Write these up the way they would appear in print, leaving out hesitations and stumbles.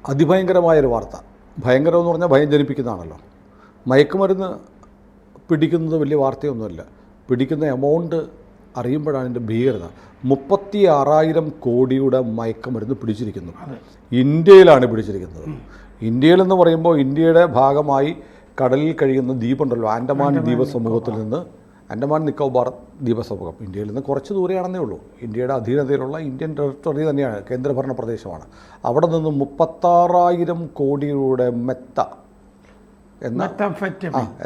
അതിഭയങ്കരമായൊരു വാർത്ത. ഭയങ്കരം എന്ന് പറഞ്ഞാൽ ഭയം ജനിപ്പിക്കുന്നതാണല്ലോ. മയക്കുമരുന്ന് പിടിക്കുന്നത് വലിയ വാർത്തയൊന്നുമല്ല. പിടിക്കുന്ന എമൗണ്ട് അറിയുമ്പോഴാണ് ഇതിൻ്റെ ഭീകരത. 36,000 കോടിയുടെ മയക്കുമരുന്ന് പിടിച്ചിരിക്കുന്നു. ഇന്ത്യയിലാണ് പിടിച്ചിരിക്കുന്നത്. ഇന്ത്യയിലെന്ന് പറയുമ്പോൾ ഇന്ത്യയുടെ ഭാഗമായി കടലിൽ കഴിയുന്ന ദ്വീപുണ്ടല്ലോ, ആൻഡമാൻ ദ്വീപസമൂഹത്തിൽ നിന്ന്, ആൻഡമാൻ നിക്കോബാർ ദ്വീപസമൂഹം ഇന്ത്യയിൽ നിന്ന് കുറച്ച് ദൂരെയാണെന്നേ ഉള്ളൂ. ഇന്ത്യയുടെ അധീനതയിലുള്ള ഇന്ത്യൻ ടെറിട്ടറി തന്നെയാണ്, കേന്ദ്രഭരണ പ്രദേശമാണ്. അവിടെ നിന്ന് 36,000 കോടിയുടെ എന്ന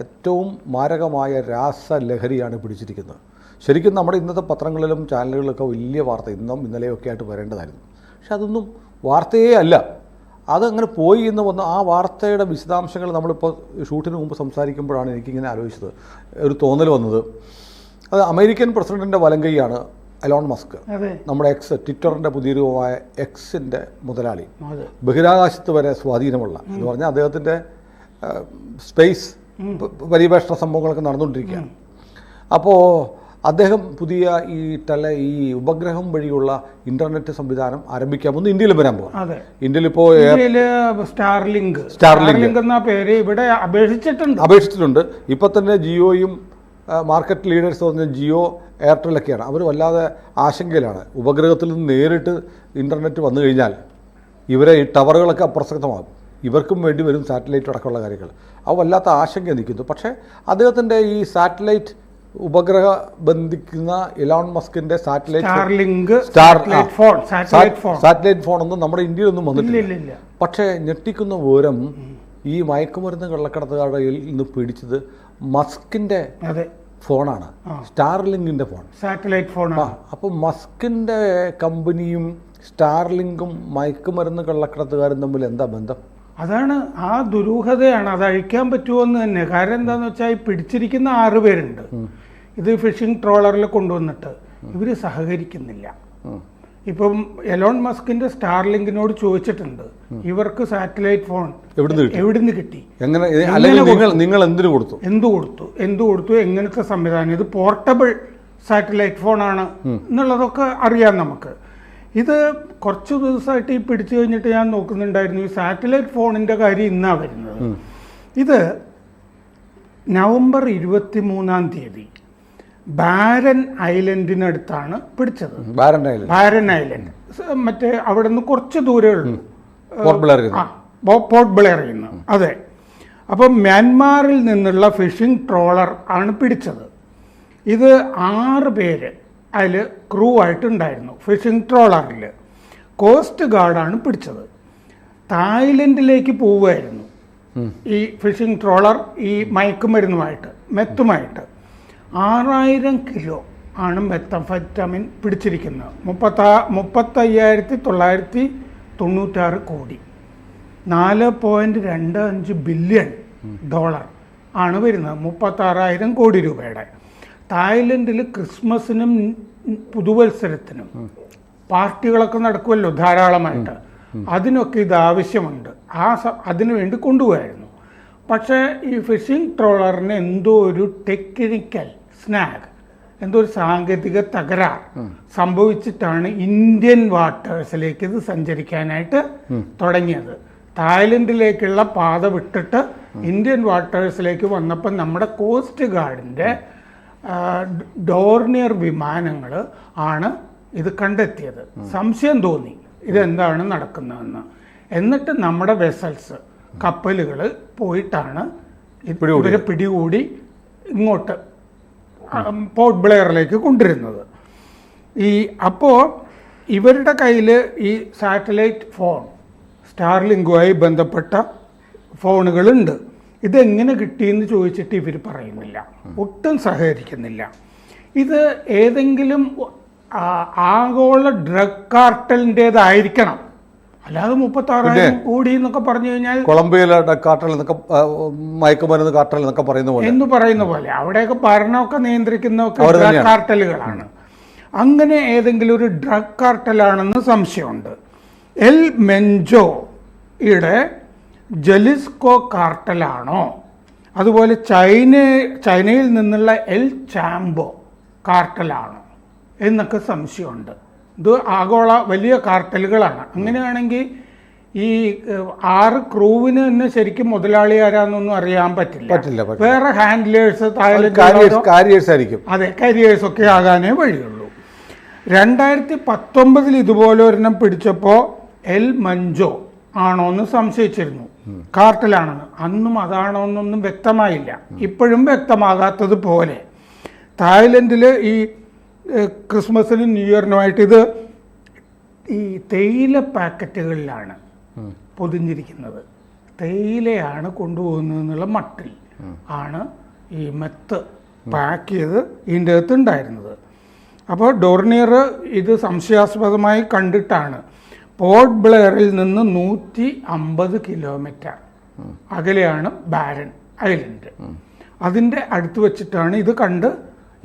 ഏറ്റവും മാരകമായ രാസലഹരിയാണ് പിടിച്ചിരിക്കുന്നത്. ശരിക്കും നമ്മുടെ ഇന്നത്തെ പത്രങ്ങളിലും ചാനലുകളിലൊക്കെ വലിയ വാർത്ത ഇന്നും ഇന്നലെയൊക്കെ ആയിട്ട് വരേണ്ടതായിരുന്നു. പക്ഷെ അതൊന്നും വാർത്തയേ അല്ല. അതങ്ങനെ പോയി എന്ന് വന്ന് ആ വാർത്തയുടെ വിശദാംശങ്ങൾ നമ്മളിപ്പോൾ ഷൂട്ടിന് മുമ്പ് സംസാരിക്കുമ്പോഴാണ് എനിക്കിങ്ങനെ ആലോചിച്ചത്, ഒരു തോന്നൽ വന്നത്. അത് അമേരിക്കൻ പ്രസിഡൻറ്റിൻ്റെ വലങ്കൈയാണ് എലോൺ മസ്ക്, നമ്മുടെ ട്വിറ്ററിൻ്റെ പുതിയ രൂപമായ എക്സിൻ്റെ മുതലാളി. ബഹിരാകാശത്ത് വരെ സ്വാധീനമുള്ള എന്ന് പറഞ്ഞാൽ അദ്ദേഹത്തിൻ്റെ സ്പേസ് പര്യവേഷണ സംഭവങ്ങളൊക്കെ നടന്നുകൊണ്ടിരിക്കുകയാണ്. അപ്പോൾ അദ്ദേഹം പുതിയ ഈ ഉപഗ്രഹം വഴിയുള്ള ഇന്റർനെറ്റ് സംവിധാനം ആരംഭിക്കാമെന്ന് ഇന്ത്യയിൽ വരാൻ പോകും. ഇന്ത്യയിലിപ്പോൾ സ്റ്റാർലിങ്ക് എന്ന പേര് ഇവിടെ അപേക്ഷിച്ചിട്ടുണ്ട്. ഇപ്പം തന്നെ ജിയോയും മാർക്കറ്റ് ലീഡേഴ്സ് പറഞ്ഞ ജിയോ എയർടെലൊക്കെയാണ്. അവർ വല്ലാതെ ആശങ്കയിലാണ്. ഉപഗ്രഹത്തിൽ നിന്ന് നേരിട്ട് ഇന്റർനെറ്റ് വന്നു കഴിഞ്ഞാൽ ഇവരെ ഈ ടവറുകളൊക്കെ അപ്രസക്തമാകും. ഇവർക്കും വേണ്ടി വരും സാറ്റലൈറ്റ് അടക്കമുള്ള കാര്യങ്ങൾ. അത് വല്ലാത്ത ആശങ്ക നിൽക്കുന്നു. പക്ഷേ അദ്ദേഹത്തിൻ്റെ ഈ സാറ്റലൈറ്റ് ഉപഗ്രഹ ബന്ധിക്കുന്ന എലോൺ മസ്കിന്റെ സാറ്റലൈറ്റ് ഫോണൊന്നും നമ്മുടെ ഇന്ത്യയിലൊന്നും വന്നിട്ടില്ല. പക്ഷേ ഞെട്ടിക്കുന്ന വിവരം, ഈ മയക്കുമരുന്ന് കള്ളക്കടത്തുകാരുടെ നിന്ന് പിടിച്ചത് മസ്കിന്റെ ഫോണാണ്, സ്റ്റാർലിങ്കിന്റെ ഫോൺ, സാറ്റലൈറ്റ് ഫോൺ. അപ്പോൾ മസ്കിന്റെ കമ്പനിയും സ്റ്റാർലിങ്കും മയക്കുമരുന്ന് കള്ളക്കടത്തുകാരും തമ്മിൽ എന്താ ബന്ധം? അതാണ് ആ ദുരൂഹതയാണ്. അത് അഴിക്കാൻ പറ്റുമോന്ന് തന്നെ. കാരണം എന്താണെന്ന് വെച്ചാൽ ഈ പിടിച്ചിരിക്കുന്ന 6 പേരുണ്ട്. ഇത് ഫിഷിംഗ് ട്രോളറിൽ കൊണ്ടുവന്നിട്ട് ഇവർ സഹകരിക്കുന്നില്ല. ഇപ്പം എലോൺ മസ്കിന്റെ സ്റ്റാർലിങ്കിനോട് ചോദിച്ചിട്ടുണ്ട്, ഇവർക്ക് സാറ്റലൈറ്റ് ഫോൺ എവിടുന്ന് കിട്ടി, നിങ്ങൾ എന്ത് കൊടുത്തു, എങ്ങനത്തെ സംവിധാനം, ഇത് പോർട്ടബിൾ സാറ്റലൈറ്റ് ഫോണാണ് എന്നുള്ളതൊക്കെ അറിയാം നമുക്ക്. ഇത് കുറച്ച് ദിവസമായിട്ട് ഈ പിടിച്ചു കഴിഞ്ഞിട്ട് ഞാൻ നോക്കുന്നുണ്ടായിരുന്നു. ഈ സാറ്റലൈറ്റ് ഫോണിൻ്റെ കാര്യം ഇന്നാണ് വരുന്നത്. ഇത് നവംബർ 23-ാം തീയതി ബാരൻ ഐലൻഡിനടുത്താണ് പിടിച്ചത്. ബാരൻ ഐലൻഡ് മറ്റേ അവിടെ നിന്ന് കുറച്ച് ദൂരമുള്ളൂ, പോർട്ട് ബ്ലെയറിൽ നിന്ന്. അതെ. അപ്പം മ്യാൻമാറിൽ നിന്നുള്ള ഫിഷിംഗ് ട്രോളർ ആണ് പിടിച്ചത്. ഇത് 6 പേര് അതിൽ ക്രൂ ആയിട്ടുണ്ടായിരുന്നു. ഫിഷിംഗ് ട്രോളറിൽ കോസ്റ്റ് ഗാർഡാണ് പിടിച്ചത്. തായ്ലൻഡിലേക്ക് പോവുമായിരുന്നു ഈ ഫിഷിംഗ് ട്രോളർ ഈ മയക്കുമരുന്നുമായിട്ട്, മെത്തുമായിട്ട്. 6,000 കിലോ ആണ് മെത്തംഫെറ്റമിൻ പിടിച്ചിരിക്കുന്നത്. 35,996 കോടി, $4.25 ബില്യൺ ആണ് വരുന്നത്. 36,000 കോടി രൂപയുടെ. തായ്ലൻഡിൽ ക്രിസ്മസിനും പുതുവത്സരത്തിനും പാർട്ടികളൊക്കെ നടക്കുമല്ലോ ധാരാളമായിട്ട്. അതിനൊക്കെ ഇത് ആവശ്യമുണ്ട്. അതിനു വേണ്ടി കൊണ്ടുപോയായിരുന്നു. പക്ഷേ ഈ ഫിഷിംഗ് ട്രോളറിന് എന്തോ ഒരു ടെക്നിക്കൽ സ്നാഗ്, എന്തോ ഒരു സാങ്കേതിക തകരാർ സംഭവിച്ചിട്ടാണ് ഇന്ത്യൻ വാട്ടേഴ്സിലേക്ക് ഇത് സഞ്ചരിക്കാനായിട്ട് തുടങ്ങിയത്. തായ്ലൻഡിലേക്കുള്ള പാത വിട്ടിട്ട് ഇന്ത്യൻ വാട്ടേഴ്സിലേക്ക് വന്നപ്പോൾ നമ്മുടെ കോസ്റ്റ് ഗാർഡിൻ്റെ ഡോർണിയർ വിമാനങ്ങൾ ആണ് ഇത് കണ്ടെത്തിയത്. സംശയം തോന്നി ഇതെന്താണ് നടക്കുന്നതെന്ന്. എന്നിട്ട് നമ്മുടെ വെസൽസ്, കപ്പലുകൾ പോയിട്ടാണ് ഇവരെ പിടികൂടി ഇങ്ങോട്ട് പോർട്ട് ബ്ലെയറിലേക്ക് കൊണ്ടുവരുന്നത്. അപ്പോൾ ഇവരുടെ കയ്യിൽ ഈ സാറ്റലൈറ്റ് ഫോൺ, സ്റ്റാർലിങ്കുമായി ബന്ധപ്പെട്ട ഫോണുകളുണ്ട്. ഇതെങ്ങനെ കിട്ടിയെന്ന് ചോദിച്ചിട്ട് ഇവർ പറയുന്നില്ല, ഒട്ടും സഹകരിക്കുന്നില്ല. ഇത് ഏതെങ്കിലും ആഗോള ഡ്രഗ് കാർട്ടലിൻ്റെതായിരിക്കണം. അല്ലാതെ 36,000 കോടി എന്നൊക്കെ പറഞ്ഞു കഴിഞ്ഞാൽ കൊളംബിയയിലെ ഡ്രഗ് കാർട്ടൽ എന്നൊക്കെ, മയക്കുമരുന്ന് കാർട്ടൽ എന്നൊക്കെ പറയുന്ന പോലെ അവിടെയൊക്കെ ഭരണമൊക്കെ നിയന്ത്രിക്കുന്നതൊക്കെ ഡ്രഗ് കാർട്ടലുകളാണ്. അങ്ങനെ ഏതെങ്കിലും ഒരു ഡ്രഗ് കാർട്ടലാണെന്ന് സംശയമുണ്ട്. എൽ മെൻജോയുടെ ജലിസ്കോ കാർട്ടലാണോ, അതുപോലെ ചൈനയിൽ നിന്നുള്ള എൽ ചാമ്പോ കാർട്ടലാണോ എന്നൊക്കെ സംശയമുണ്ട്. ഇത് ആഗോള വലിയ കാർട്ടലുകളാണ്. അങ്ങനെയാണെങ്കിൽ ഈ 6 ക്രൂവിന് തന്നെ ശരിക്കും മുതലാളി ആരാന്നൊന്നും അറിയാൻ പറ്റില്ല. വേറെ ഹാൻഡ്ലേഴ്സ് കാരിയേഴ്സ് ആയിരിക്കും. അതെ, കാരിയേഴ്സ് ഒക്കെ ആകാനേ വഴിയുള്ളൂ. 2019 ഇതുപോലെ ഒരെണ്ണം പിടിച്ചപ്പോൾ എൽ മഞ്ചോ ആണോ എന്ന് സംശയിച്ചിരുന്നു, കാർട്ടലാണെന്ന്. അന്നും അതാണോ എന്നൊന്നും വ്യക്തമായില്ല. ഇപ്പോഴും വ്യക്തമാകാത്തത് പോലെ തായ്ലൻഡിൽ ഈ ക്രിസ്മസിനും ന്യൂ ഇയറിനുമായിട്ട് ഇത് ഈ തേയില പാക്കറ്റുകളിലാണ് പൊതിഞ്ഞിരിക്കുന്നത്. തേയിലയാണ് കൊണ്ടുപോകുന്നത് എന്നുള്ള മട്ടിൽ ആണ് ഈ മെത്ത് പാക്ക് ചെയ്ത് ഇതിൻ്റെ അകത്ത് ഉണ്ടായിരുന്നത്. അപ്പോൾ ഡോർണിയർ ഇത് സംശയാസ്പദമായി കണ്ടിട്ടാണ് പോർട്ട് ബ്ലെയറിൽ നിന്ന് 150 കിലോമീറ്റർ അകലെയാണ് ബാരൻ ഐലൻഡ്, അതിൻ്റെ അടുത്ത് വെച്ചിട്ടാണ് ഇത് കണ്ട്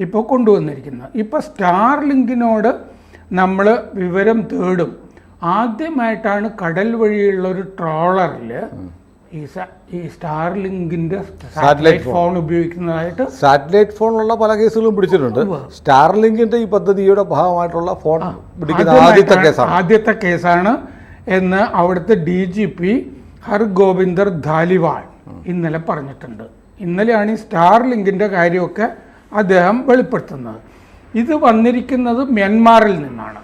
ഇപ്പോൾ കൊണ്ടുവന്നിരിക്കുന്നത്. ഇപ്പോൾ സ്റ്റാർലിങ്കിനോട് നമ്മൾ വിവരം തേടും. ആദ്യമായിട്ടാണ് കടൽ വഴിയുള്ള ഒരു ട്രോളറിൽ ഈ സ്റ്റാർലിങ്കിന്റെ സാറ്റലൈറ്റ് ഫോൺ ഉപയോഗിക്കുന്നതായിട്ട്. സാറ്റലൈറ്റ് ഫോണുള്ള പല കേസുകളും പിടിച്ചിട്ടുണ്ട്. സ്റ്റാർലിങ്കിന്റെ ഈ പദ്ധതിയുടെ ഭാഗമായിട്ടുള്ള ഫോൺ പിടിക്കുന്ന ആദ്യത്തെ കേസാണ് എന്ന് അവിടുത്തെ DGP ഹർഗോവിന്ദർ ധാലിവാൾ ഇന്നലെ പറഞ്ഞിട്ടുണ്ട്. ഇന്നലെയാണ് ഈ സ്റ്റാർലിങ്കിന്റെ കാര്യമൊക്കെ അദ്ദേഹം വെളിപ്പെടുത്തുന്നത്. ഇത് വന്നിരിക്കുന്നത് മ്യാൻമാറിൽ നിന്നാണ്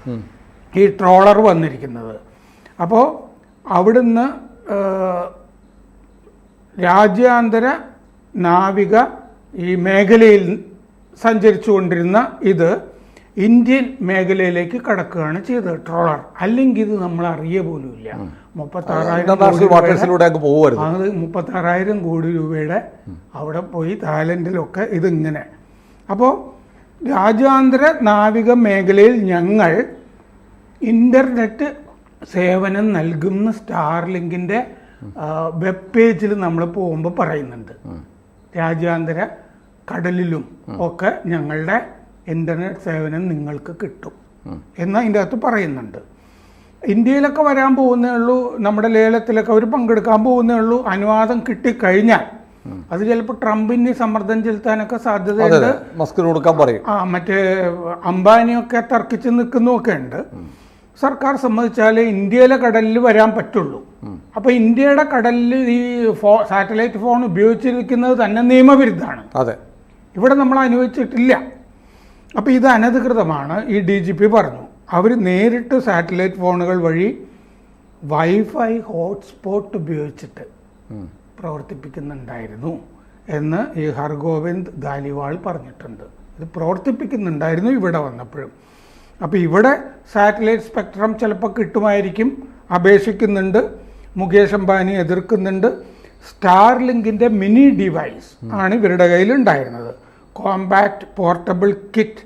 ഈ ട്രോളർ വന്നിരിക്കുന്നത്. അപ്പോൾ അവിടുന്ന് രാജ്യാന്തര നാവിക ഈ മേഖലയിൽ സഞ്ചരിച്ചു കൊണ്ടിരുന്ന ഇത് ഇന്ത്യൻ മേഖലയിലേക്ക് കടക്കുകയാണ് ചെയ്തത് ട്രോളർ. അല്ലെങ്കിൽ ഇത് നമ്മൾ അറിയ പോലുമില്ല. 36,000 കോടി രൂപയുടെ അവിടെ പോയി തായ്ലൻഡിലൊക്കെ ഇതിങ്ങനെ. അപ്പോൾ രാജ്യാന്തര നാവിക മേഖലയിൽ ഞങ്ങൾ ഇൻ്റർനെറ്റ് സേവനം നൽകുന്ന സ്റ്റാർലിങ്കിൻ്റെ വെബ് പേജിൽ നമ്മൾ പോകുമ്പോൾ പറയുന്നുണ്ട് രാജ്യാന്തര കടലിലും ഒക്കെ ഞങ്ങളുടെ ഇൻ്റർനെറ്റ് സേവനം നിങ്ങൾക്ക് കിട്ടും എന്ന് അതിൻ്റെ അകത്ത് പറയുന്നുണ്ട്. ഇന്ത്യയിലൊക്കെ വരാൻ പോകുന്നേ ഉള്ളൂ, നമ്മുടെ ലേലത്തിലൊക്കെ അവർ പങ്കെടുക്കാൻ പോകുന്നേ ഉള്ളൂ. അനുവാദം കിട്ടിക്കഴിഞ്ഞാൽ അത് ചിലപ്പോൾ ട്രംപിന് സമ്മർദ്ദം ചെലുത്താനൊക്കെ സാധ്യതയുണ്ട്. മറ്റേ അംബാനിയൊക്കെ തർക്കിച്ച് നിൽക്കുന്നൊക്കെ ഉണ്ട്. സർക്കാർ സമ്മതിച്ചാലേ ഇന്ത്യയിലെ കടലിൽ വരാൻ പറ്റുള്ളൂ. അപ്പോൾ ഇന്ത്യയുടെ കടലിൽ ഈ സാറ്റലൈറ്റ് ഫോൺ ഉപയോഗിച്ചിരിക്കുന്നത് തന്നെ നിയമവിരുദ്ധമാണ്. ഇവിടെ നമ്മൾ അനുവദിച്ചിട്ടില്ല. അപ്പോൾ ഇത് അനധികൃതമാണ്. ഈ DGP പറഞ്ഞു. അവർ നേരിട്ട് സാറ്റലൈറ്റ് ഫോണുകൾ വഴി വൈഫൈ ഹോട്ട്സ്പോട്ട് ഉപയോഗിച്ചിട്ട് പ്രവർത്തിപ്പിക്കുന്നുണ്ടായിരുന്നു എന്ന് ഈ ഹർഗോവിന്ദ് ധാലിവാൾ പറഞ്ഞിട്ടുണ്ട്. ഇത് പ്രവർത്തിപ്പിക്കുന്നുണ്ടായിരുന്നു ഇവിടെ വന്നപ്പോഴും. അപ്പോൾ ഇവിടെ സാറ്റലൈറ്റ് സ്പെക്ട്രം ചിലപ്പോൾ കിട്ടുമായിരിക്കും, അപേക്ഷിക്കുന്നുണ്ട്. മുകേഷ് അംബാനി എതിർക്കുന്നുണ്ട്. സ്റ്റാർലിങ്കിൻ്റെ മിനി ഡിവൈസ് ആണ് ഇവരുടെ കയ്യിലുണ്ടായിരുന്നത്. Compact portable kit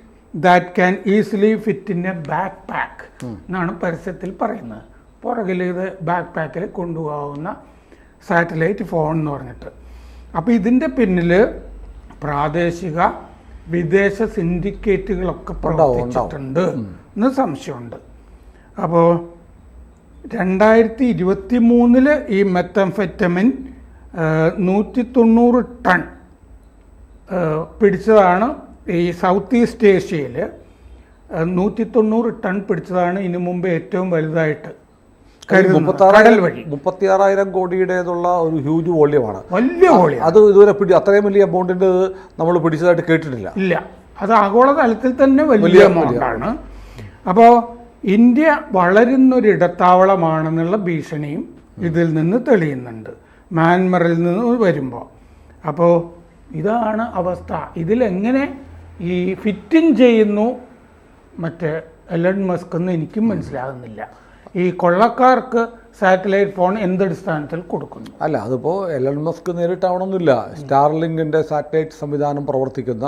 that can easily fit in a backpack എന്നാണ് പരസ്യത്തിൽ പറയുന്നത്. പുറകിൽ ഇത് ബാക്ക് പാക്കിൽ കൊണ്ടുപോകാവുന്ന സാറ്റലൈറ്റ് ഫോൺ എന്ന് പറഞ്ഞിട്ട്. അപ്പോൾ ഇതിൻ്റെ പിന്നിൽ പ്രാദേശിക വിദേശ സിൻഡിക്കേറ്റുകളൊക്കെ പ്രവർത്തിച്ചിട്ടുണ്ട് എന്ന് സംശയമുണ്ട്. അപ്പോൾ 2023 ഈ മെത്തംഫെറ്റമിൻ 190 ടൺ പിടിച്ചതാണ്. ഈ സൗത്ത് ഈസ്റ്റ് ഏഷ്യയിൽ 190 ടൺ പിടിച്ചതാണ് ഇതിനു മുമ്പ് ഏറ്റവും വലുതായിട്ട്. 36,000 കോടിയുടേതുള്ള ഒരു ഹ്യൂജ് വോള്യമാണ്, വലിയ വോള്യം. അത് ഇതുവരെ അത്രയും വലിയ എമൗണ്ടിൻ്റെ നമ്മൾ പിടിച്ചതായിട്ട് കേട്ടിട്ടില്ല. ഇല്ല, അത് ആഗോളതലത്തിൽ തന്നെ വലിയ എമൗണ്ടാണ്. അപ്പോൾ ഇന്ത്യ വളരുന്നൊരിടത്താവളമാണെന്നുള്ള ഭീഷണിയും ഇതിൽ നിന്ന് തെളിയുന്നുണ്ട്, മ്യാൻമറിൽ നിന്ന് വരുമ്പോൾ. അപ്പോൾ ഇതാണ് അവസ്ഥ. ഇതിലെങ്ങനെ ഈ ഫിറ്റിംഗ് ചെയ്യുന്നു മറ്റേ എലൺ മസ്ക് എന്ന് എനിക്കും മനസ്സിലാകുന്നില്ല. ഈ കൊള്ളക്കാർക്ക് സാറ്റലൈറ്റ് ഫോൺ എന്തടിസ്ഥാനത്തിൽ കൊടുക്കുന്നു? അല്ല, അതിപ്പോൾ എലൺ മസ്ക് നേരിട്ടാവണമെന്നില്ല. സ്റ്റാർലിങ്കിൻ്റെ സാറ്റലൈറ്റ് സംവിധാനം പ്രവർത്തിക്കുന്ന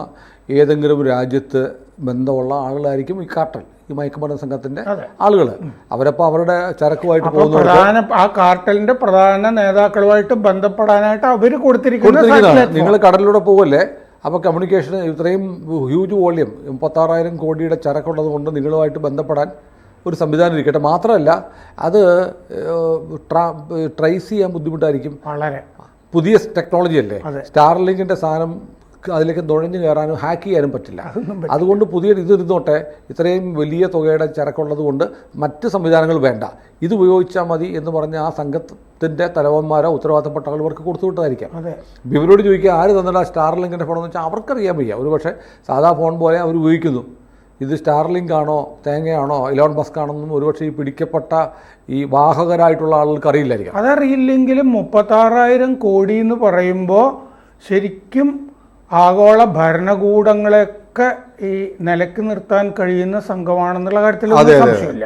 ഏതെങ്കിലും രാജ്യത്ത് ബന്ധമുള്ള ആളുകളായിരിക്കും ഈ കാർട്ടൽ, ഈ മയക്കുമരുന്ന് സംഘത്തിൻ്റെ ആളുകൾ. അവരപ്പോൾ അവരുടെ ചരക്കുമായിട്ട് പോകുന്ന ആ കാർട്ടലിൻ്റെ പ്രധാന നേതാക്കളുമായിട്ട് ബന്ധപ്പെടാനായിട്ട് അവർ കൊടുത്തിരിക്കുന്നത്. നിങ്ങൾ കടലിലൂടെ പോകല്ലേ, അപ്പോൾ കമ്മ്യൂണിക്കേഷൻ ഇത്രയും ഹ്യൂജ് വോള്യം 36,000 കോടിയുടെ ചരക്കുള്ളത് കൊണ്ട് നിങ്ങളുമായിട്ട് ബന്ധപ്പെടാൻ ഒരു സംവിധാനം ഇരിക്കട്ടെ. മാത്രമല്ല അത് ട്രേസ് ചെയ്യാൻ ബുദ്ധിമുട്ടായിരിക്കും. വളരെ പുതിയ ടെക്നോളജി അല്ലേ. സ്റ്റാർലിങ്കിൻ്റെ സാധനം അതിലേക്ക് നുഴഞ്ഞു കയറാനും ഹാക്ക് ചെയ്യാനും പറ്റില്ല. അതുകൊണ്ട് പുതിയ ഇതിരുന്നോട്ടെ, ഇത്രയും വലിയ തുകയുടെ ചരക്കുള്ളത് കൊണ്ട് മറ്റ് സംവിധാനങ്ങൾ വേണ്ട, ഇത് ഉപയോഗിച്ചാൽ മതി എന്ന് പറഞ്ഞ് ആ സംഘത്തിൻ്റെ തലവന്മാരോ ഉത്തരവാദിത്തപ്പെട്ട ആളുകൾക്ക് കൊടുത്തു വിട്ടതായിരിക്കാം. ഇവരോട് ചോദിക്കുക ആര് തന്നില്ല സ്റ്റാർലിങ്കിൻ്റെ ഫോണെന്ന് വെച്ചാൽ അവർക്കറിയാൻ വയ്യ. ഒരു പക്ഷേ സാധാ ഫോൺ പോലെ അവർ ഉപയോഗിക്കുന്നു. ഇത് സ്റ്റാർലിങ്ക് ആണോ തേങ്ങയാണോ ഇലോൺ മസ്ക് ആണെന്നും ഒരുപക്ഷെ ഈ പിടിക്കപ്പെട്ട ഈ വാഹകരായിട്ടുള്ള ആളുകൾക്ക് അറിയില്ലായിരിക്കും. അതറിയില്ലെങ്കിലും 36,000 കോടി എന്ന് പറയുമ്പോൾ ശരിക്കും ആഗോള ഭരണകൂടങ്ങളെയൊക്കെ ഈ നിലക്ക് നിർത്താൻ കഴിയുന്ന സംഘമാണെന്നുള്ള കാര്യത്തിൽ സംശയമില്ല.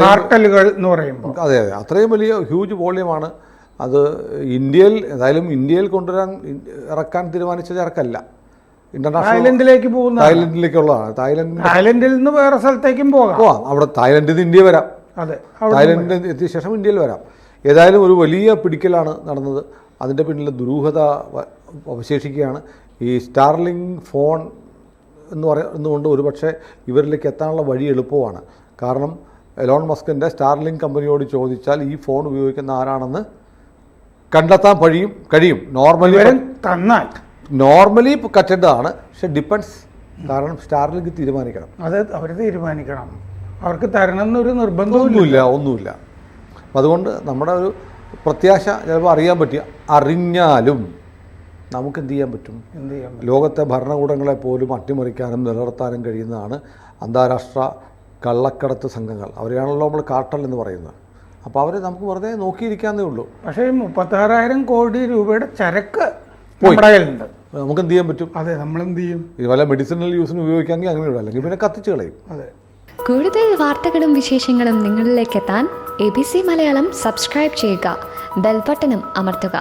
കാർട്ടലുകൾ എന്ന് പറയുമ്പോൾ അതെ, അത്രയും വലിയ ഹ്യൂജ് വോള്യമാണ് അത്. ഏതായാലും ഇന്ത്യയിൽ ഇറക്കാൻ തീരുമാനിച്ച ചരക്കല്ല, തായ്ലൻഡിലേക്ക് പോകുന്ന തായ്ലൻഡിലേക്കുള്ളതാണ്. തായ്ലൻഡിൽ നിന്ന് വേറെ സ്ഥലത്തേക്കും പോകാം. അവിടെ തായ്ലൻഡിൽ നിന്ന് ഇന്ത്യ വരാം, അതെ, തായ്ലൻഡിൽ എത്തിയ ശേഷം ഇന്ത്യയിൽ വരാം. ഏതായാലും ഒരു വലിയ പിടിക്കലാണ് നടന്നത്. അതിൻ്റെ പിന്നിൽ ദുരൂഹത അവശേഷിക്കുകയാണ്. ഈ സ്റ്റാർലിങ്ക് ഫോൺ എന്ന് പറയുന്നതുകൊണ്ട് ഒരുപക്ഷെ ഇവരിലേക്ക് എത്താനുള്ള വഴി എളുപ്പമാണ്. കാരണം എലോൺ മസ്കിൻ്റെ സ്റ്റാർലിങ്ക് കമ്പനിയോട് ചോദിച്ചാൽ ഈ ഫോൺ ഉപയോഗിക്കുന്ന ആരാണെന്ന് കണ്ടെത്താൻ കഴിയും. നോർമലി കറ്റേണ്ടതാണ്, പക്ഷെ ഡിപ്പെൻസ്. കാരണം സ്റ്റാർലിങ്ക് തീരുമാനിക്കണം, അത് അവർ തീരുമാനിക്കണം. അവർക്ക് തരണം എന്നൊരു നിർബന്ധമൊന്നുമില്ല. അപ്പം അതുകൊണ്ട് നമ്മുടെ ഒരു പ്രത്യാശ ചിലപ്പോൾ അറിയാൻ പറ്റിയ, അറിഞ്ഞാലും നമുക്ക് എന്ത് ചെയ്യാൻ പറ്റും? ലോകത്തെ ഭരണകൂടങ്ങളെ പോലും അട്ടിമറിക്കാനും നിലനിർത്താനും കഴിയുന്നതാണ് അന്താരാഷ്ട്ര കള്ളക്കടത്ത് സംഘങ്ങൾ. അവരെയാണല്ലോ നമ്മൾ കാർട്ടൽ എന്ന് പറയുന്നത്. അപ്പോൾ അവരെ നമുക്ക് വെറുതെ നോക്കിയിരിക്കാന്നേ ഉള്ളൂ. പക്ഷേ 36,000 കോടി രൂപയുടെ ചരക്ക് നമ്മുടെ കയ്യിലുണ്ട്. നമുക്ക് എന്ത് ചെയ്യാൻ പറ്റും? അതെ, നമ്മൾ എന്ത് ചെയ്യും? ഇത് വല്ല മെഡിസിനൽ യൂസിന് ഉപയോഗിക്കാമെങ്കിൽ അങ്ങനെയുള്ള, അല്ലെങ്കിൽ പിന്നെ കത്തിച്ച് കളയും. അതെ. കൂടുതൽ വാർത്തകളും വിശേഷങ്ങളും നിങ്ങളിലേക്ക് എത്താൻ ABC മലയാളം സബ്സ്ക്രൈബ് ചെയ്യുക, ബെൽബട്ടനും അമർത്തുക.